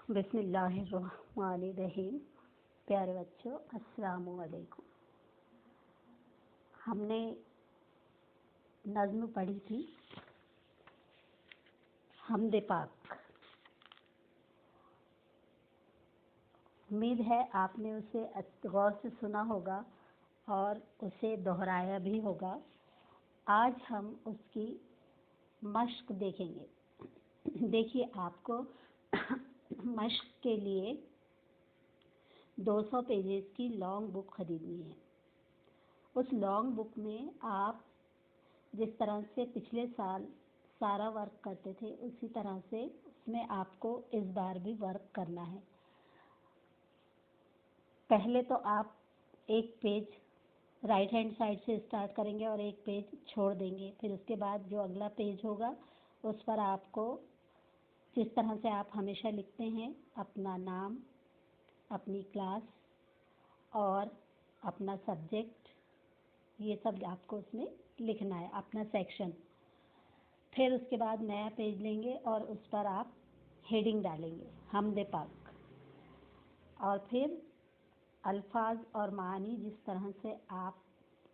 बिस्मिल्लाहिर्रहमानिर्रहीम। प्यारे बच्चों, अस्सलामु अलैकुम। हमने नज़्म पढ़ी थी हमदे पाक। उम्मीद है आपने उसे गौर से सुना होगा और उसे दोहराया भी होगा। आज हम उसकी मश्क देखेंगे। देखिए, आपको मश्क के लिए 200 पेजेस की लॉन्ग बुक खरीदनी है। उस लॉन्ग बुक में आप जिस तरह से पिछले साल सारा वर्क करते थे, उसी तरह से उसमें आपको इस बार भी वर्क करना है। पहले तो आप एक पेज राइट हैंड साइड से स्टार्ट करेंगे और एक पेज छोड़ देंगे। फिर उसके बाद जो अगला पेज होगा उस पर आपको जिस तरह से आप हमेशा लिखते हैं, अपना नाम, अपनी क्लास और अपना सब्जेक्ट, ये सब आपको उसमें लिखना है, अपना सेक्शन। फिर उसके बाद नया पेज लेंगे और उस पर आप हेडिंग डालेंगे हमदे पाक। और फिर अल्फाज और मानी जिस तरह से आप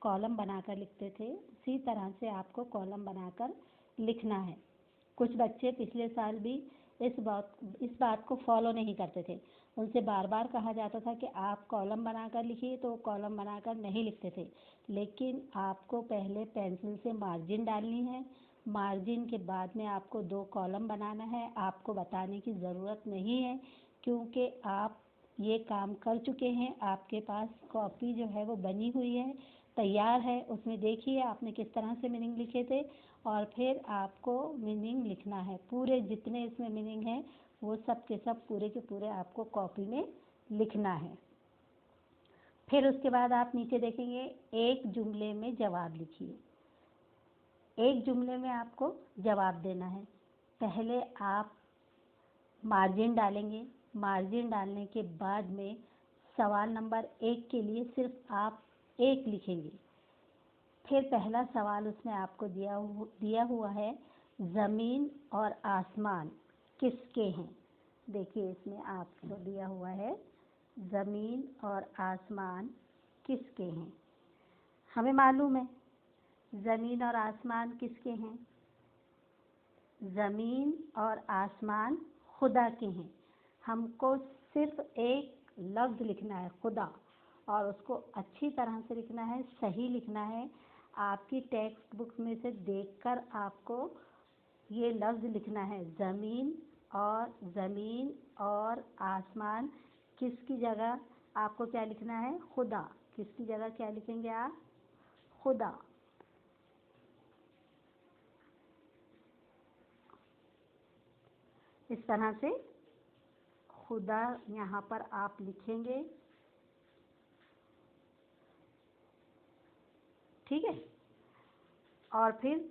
कॉलम बनाकर लिखते थे, उसी तरह से आपको कॉलम बनाकर लिखना है। कुछ बच्चे पिछले साल भी इस बात को फॉलो नहीं करते थे। उनसे बार बार कहा जाता था कि आप कॉलम बनाकर लिखिए, तो कॉलम बनाकर नहीं लिखते थे। लेकिन आपको पहले पेंसिल से मार्जिन डालनी है। मार्जिन के बाद में आपको 2 कॉलम बनाना है। आपको बताने की ज़रूरत नहीं है क्योंकि आप ये काम कर चुके हैं। आपके पास कॉपी जो है वो बनी हुई है, तैयार है। उसमें देखिए आपने किस तरह से मीनिंग लिखे थे और फिर आपको मीनिंग लिखना है। पूरे जितने इसमें मीनिंग है वो सब के सब पूरे के पूरे आपको कॉपी में लिखना है। फिर उसके बाद आप नीचे देखेंगे, एक जुमले में जवाब लिखिए। एक जुमले में आपको जवाब देना है। पहले आप मार्जिन डालेंगे। मार्जिन डालने के बाद में सवाल नंबर 1 के लिए सिर्फ आप 1 लिखेंगे। फिर पहला सवाल उसमें आपको दिया हुआ है, ज़मीन और आसमान किसके हैं। देखिए, इसमें आपको दिया हुआ है ज़मीन और आसमान किसके हैं। हमें मालूम है ज़मीन और आसमान किसके हैं। ज़मीन और आसमान खुदा के हैं। हमको सिर्फ एक लफ्ज़ लिखना है, खुदा, और उसको अच्छी तरह से लिखना है, सही लिखना है। आपकी टेक्स्ट बुक में से देखकर आपको ये लफ्ज़ लिखना है, ज़मीन और आसमान किसकी जगह आपको क्या लिखना है, खुदा। किसकी जगह क्या लिखेंगे आप, खुदा। इस तरह से खुदा यहाँ पर आप लिखेंगे, ठीक है। और फिर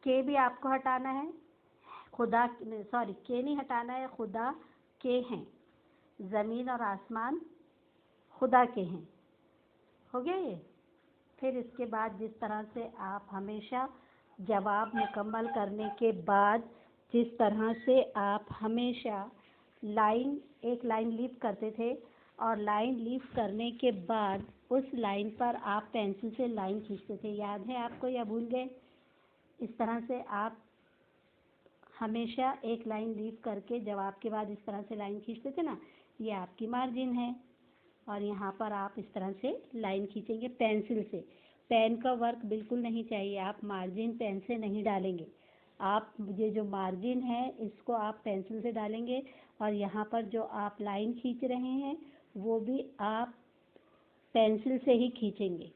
के भी आपको हटाना है, खुदा, सॉरी, के नहीं हटाना है, खुदा के हैं। ज़मीन और आसमान खुदा के हैं। हो गया ये। फिर इसके बाद जिस तरह से आप हमेशा जवाब मुकम्मल करने के बाद जिस तरह से आप हमेशा एक लाइन लीव करते थे और लाइन लीव करने के बाद उस लाइन पर आप पेंसिल से लाइन खींचते थे, याद है आपको या भूल गए। इस तरह से आप हमेशा एक लाइन लीव करके जवाब के बाद इस तरह से लाइन खींचते थे ना, ये आपकी मार्जिन है। और यहाँ पर आप इस तरह से लाइन खींचेंगे पेंसिल से। पेन का वर्क बिल्कुल नहीं चाहिए, आप मार्जिन पेन से नहीं डालेंगे। आप ये जो मार्जिन है इसको आप पेंसिल से डालेंगे और यहाँ पर जो आप लाइन खींच रहे हैं वो भी आप पेंसिल से ही खींचेंगे।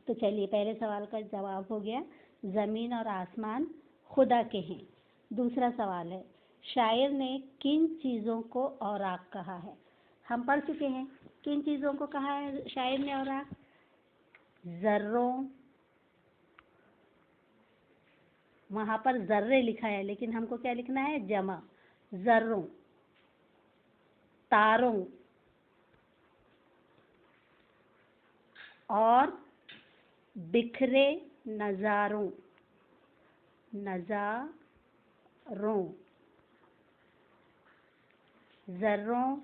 तो चलिए, पहले सवाल का जवाब हो गया, ज़मीन और आसमान खुदा के हैं। दूसरा सवाल है, शायर ने किन चीज़ों को औराक कहा है। हम पढ़ चुके हैं किन चीज़ों को कहा है शायर ने औराक। ज़र्रों, वहाँ पर ज़र्रे लिखा है लेकिन हमको क्या लिखना है, जमा। ज़र्रों, तारों और बिखरे नज़ारों। ज़र्रों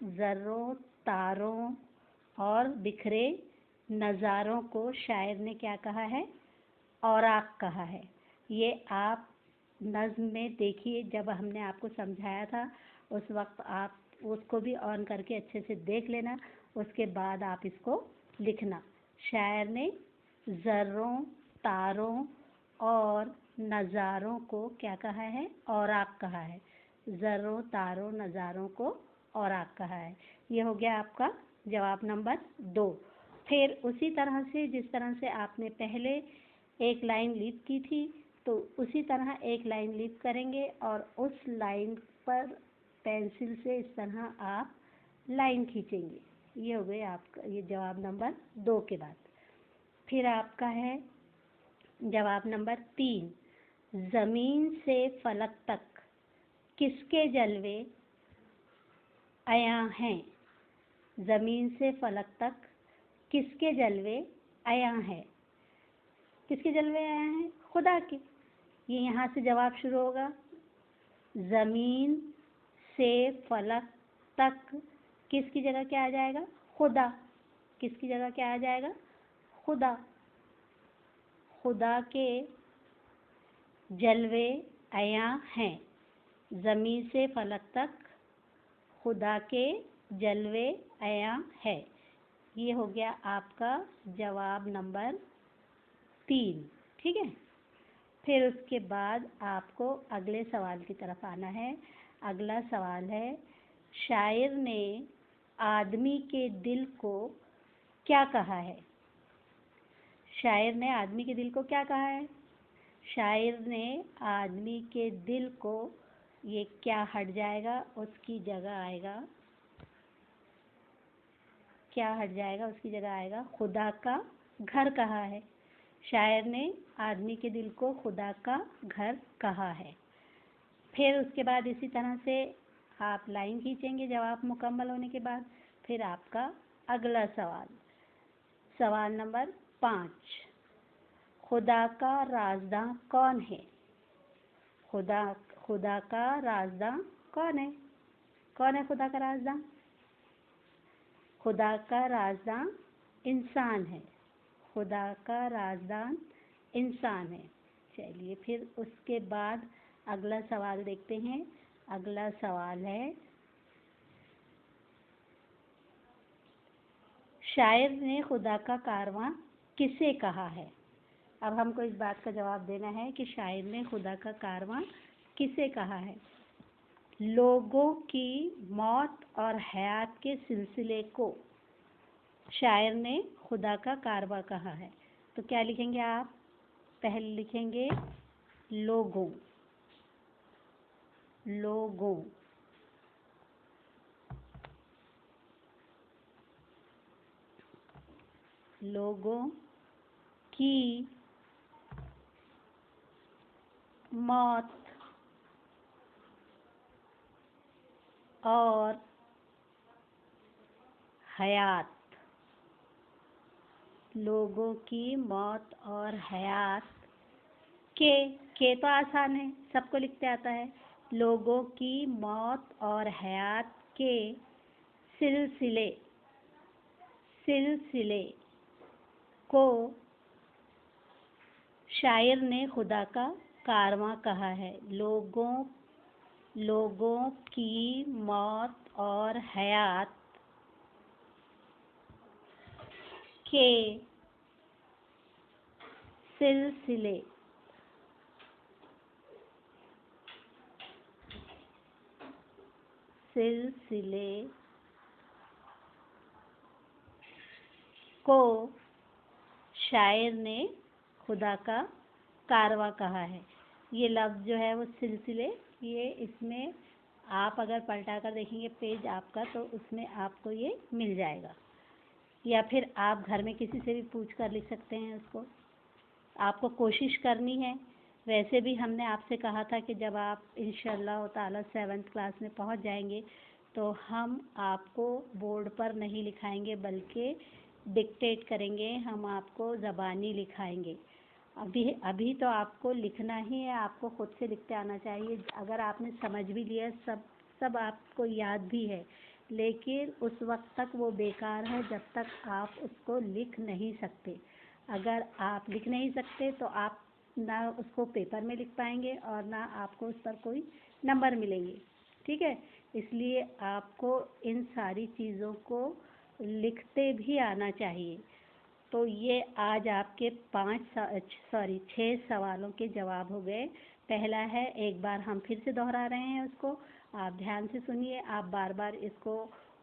ज़र्रों तारों और बिखरे नज़ारों को शायर ने क्या कहा है? औराक कहा है। ये आप नज़्म में देखिए, जब हमने आपको समझाया था उस वक्त आप उसको भी ऑन करके अच्छे से देख लेना, उसके बाद आप इसको लिखना। शायर ने ज़र्रों तारों और नज़ारों को क्या कहा है? औराक कहा है। ज़र्रों तारों नज़ारों को औराक कहा है। ये हो गया आपका जवाब नंबर 2। फिर उसी तरह से जिस तरह से आपने पहले एक लाइन लीप की थी, तो उसी तरह एक लाइन लीप करेंगे और उस लाइन पर पेंसिल से इस तरह आप लाइन खींचेंगे। ये हो गए आपका ये जवाब नंबर 2 के बाद। फिर आपका है जवाब नंबर 3। ज़मीन से फलक तक किसके जलवे अयां हैं? ज़मीन से फलक तक किसके जलवे अयां हैं? किसके जलवे अयां हैं? खुदा के। ये यहाँ से जवाब शुरू होगा। ज़मीन से फलक तक किसकी जगह क्या आ जाएगा? खुदा। किसकी जगह क्या आ जाएगा? खुदा। खुदा के जलवे अयां हैं। ज़मीन से फलक तक खुदा के जलवे अयां है। ये हो गया आपका जवाब नंबर 3। ठीक है। फिर उसके बाद आपको अगले सवाल की तरफ आना है। अगला सवाल है, शायर ने आदमी के दिल को क्या कहा है? शायर ने आदमी के दिल को क्या कहा है? शायर ने आदमी के दिल को, ये क्या हट जाएगा उसकी जगह आएगा, क्या हट जाएगा उसकी जगह आएगा खुदा का घर कहा है। शायर ने आदमी के दिल को खुदा का घर कहा है। फिर उसके बाद इसी तरह से आप लाइन खींचेंगे जवाब मुकम्मल होने के बाद। फिर आपका अगला सवाल, सवाल नंबर 5। खुदा का राज़दां कौन है? खुदा का राज़दां कौन है? कौन है खुदा का राज़दां? खुदा का राज़दां इंसान है। खुदा का राज़दां इंसान है। चलिए फिर उसके बाद अगला सवाल देखते हैं। अगला सवाल है, शायर ने खुदा का कारवां किसे कहा है? अब हमको इस बात का जवाब देना है कि शायर ने खुदा का कारवां किसे कहा है? लोगों की मौत और हयात के सिलसिले को शायर ने खुदा का कारवां कहा है। तो क्या लिखेंगे आप? पहले लिखेंगे लोगों। लोगों लोगों की मौत और हयात। लोगों की मौत और हयात के तो आसान है, सबको लिखते आता है। लोगों की मौत और हयात के सिलसिले सिलसिले को शायर ने खुदा का कारवां कहा है। लोगों की मौत और हयात के सिलसिले को शायर ने खुदा का कारवां कहा है। ये लफ्ज़ जो है वो सिलसिले, ये इसमें आप अगर पलटा कर देखेंगे पेज आपका, तो उसमें आपको ये मिल जाएगा, या फिर आप घर में किसी से भी पूछ कर लिख सकते हैं उसको। आपको कोशिश करनी है। वैसे भी हमने आपसे कहा था कि जब आप इंशाअल्लाह ताला 7th क्लास में पहुंच जाएंगे तो हम आपको बोर्ड पर नहीं लिखाएंगे बल्कि डिक्टेट करेंगे, हम आपको ज़बानी लिखाएंगे। अभी अभी तो आपको लिखना ही है, आपको खुद से लिखते आना चाहिए। अगर आपने समझ भी लिया, सब आपको याद भी है, लेकिन उस वक्त तक वो बेकार है जब तक आप उसको लिख नहीं सकते। अगर आप लिख नहीं सकते तो आप ना उसको पेपर में लिख पाएंगे और ना आपको उस पर कोई नंबर मिलेंगे। ठीक है, इसलिए आपको इन सारी चीज़ों को लिखते भी आना चाहिए। तो ये आज आपके 6 सवालों के जवाब हो गए। पहला है, एक बार हम फिर से दोहरा रहे हैं उसको, आप ध्यान से सुनिए। आप बार बार इसको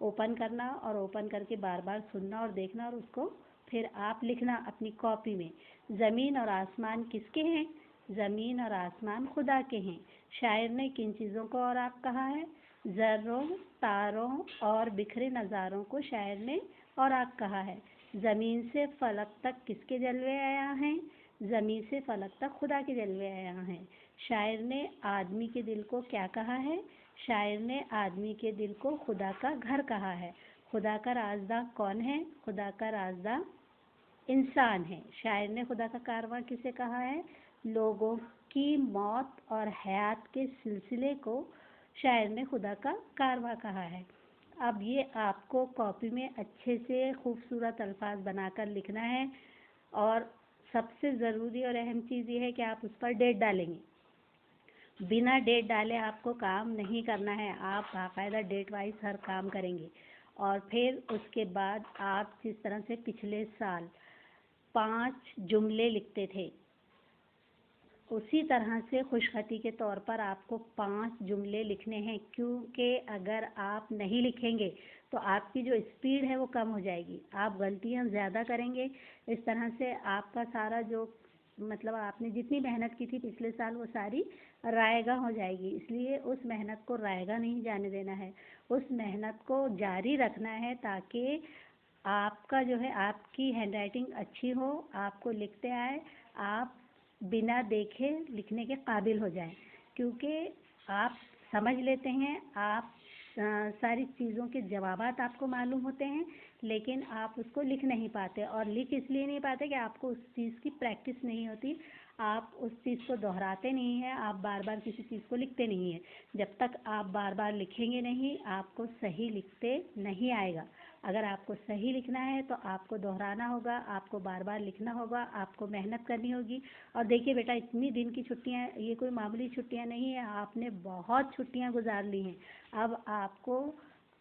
ओपन करना और ओपन करके बार बार सुनना और देखना और उसको फिर आप लिखना अपनी कॉपी में। ज़मीन और आसमान किसके हैं? ज़मीन और आसमान खुदा के हैं। शायर ने किन चीज़ों को और आप कहा है? ज़र्रों, तारों और बिखरे नज़ारों को शायर ने और आप कहा है। ज़मीन से फलक तक किसके जलवे आया हैं? ज़मीन से फलक तक खुदा के जलवे आया हैं। शायर ने आदमी के दिल को क्या कहा है? शायर ने आदमी के दिल को खुदा का घर कहा है। खुदा का राज़दार कौन है? खुदा का राज़दार इंसान है। शायर ने खुदा का कारवां किसे कहा है? लोगों की मौत और हयात के सिलसिले को शायर ने खुदा का कारवां कहा है। अब ये आपको कॉपी में अच्छे से खूबसूरत अल्फाज बनाकर लिखना है और सबसे ज़रूरी और अहम चीज़ ये है कि आप उस पर डेट डालेंगे। बिना डेट डाले आपको काम नहीं करना है। आप बाकायदा डेट वाइज हर काम करेंगे और फिर उसके बाद आप जिस तरह से पिछले साल 5 जुमले लिखते थे, उसी तरह से खुशखती के तौर पर आपको 5 जुमले लिखने हैं, क्योंकि अगर आप नहीं लिखेंगे तो आपकी जो स्पीड है वो कम हो जाएगी, आप गलतियां ज़्यादा करेंगे। इस तरह से आपका सारा जो मतलब आपने जितनी मेहनत की थी पिछले साल वो सारी रायगा हो जाएगी। इसलिए उस मेहनत को रायगा नहीं जाने देना है, उस मेहनत को जारी रखना है ताकि आपका जो है आपकी हैंडराइटिंग अच्छी हो, आपको लिखते आए, आप बिना देखे लिखने के काबिल हो जाएं। क्योंकि आप समझ लेते हैं, आप सारी चीज़ों के जवाबात आपको मालूम होते हैं, लेकिन आप उसको लिख नहीं पाते। और लिख इसलिए नहीं पाते कि आपको उस चीज़ की प्रैक्टिस नहीं होती, आप उस चीज़ को दोहराते नहीं हैं, आप बार बार किसी चीज़ को लिखते नहीं हैं। जब तक आप बार बार लिखेंगे नहीं, आपको सही लिखते नहीं आएगा। अगर आपको सही लिखना है तो आपको दोहराना होगा, आपको बार बार लिखना होगा, आपको मेहनत करनी होगी। और देखिए बेटा, इतनी दिन की छुट्टियां, ये कोई मामूली छुट्टियां नहीं है, आपने बहुत छुट्टियां गुजार ली हैं। अब आपको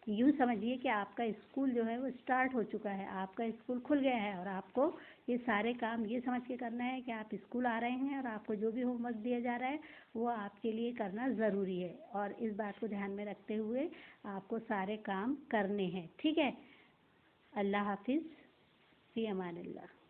यूँ समझिए कि आपका स्कूल जो है वो स्टार्ट हो चुका है, आपका स्कूल खुल गया है और आपको ये सारे काम ये समझ के करना है कि आप स्कूल आ रहे हैं और आपको जो भी होमवर्क दिया जा रहा है वो आपके लिए करना ज़रूरी है। और इस बात को ध्यान में रखते हुए आपको सारे काम करने हैं। ठीक है, अल्लाह हाफिज़, फ़ी अमानिल्लाह।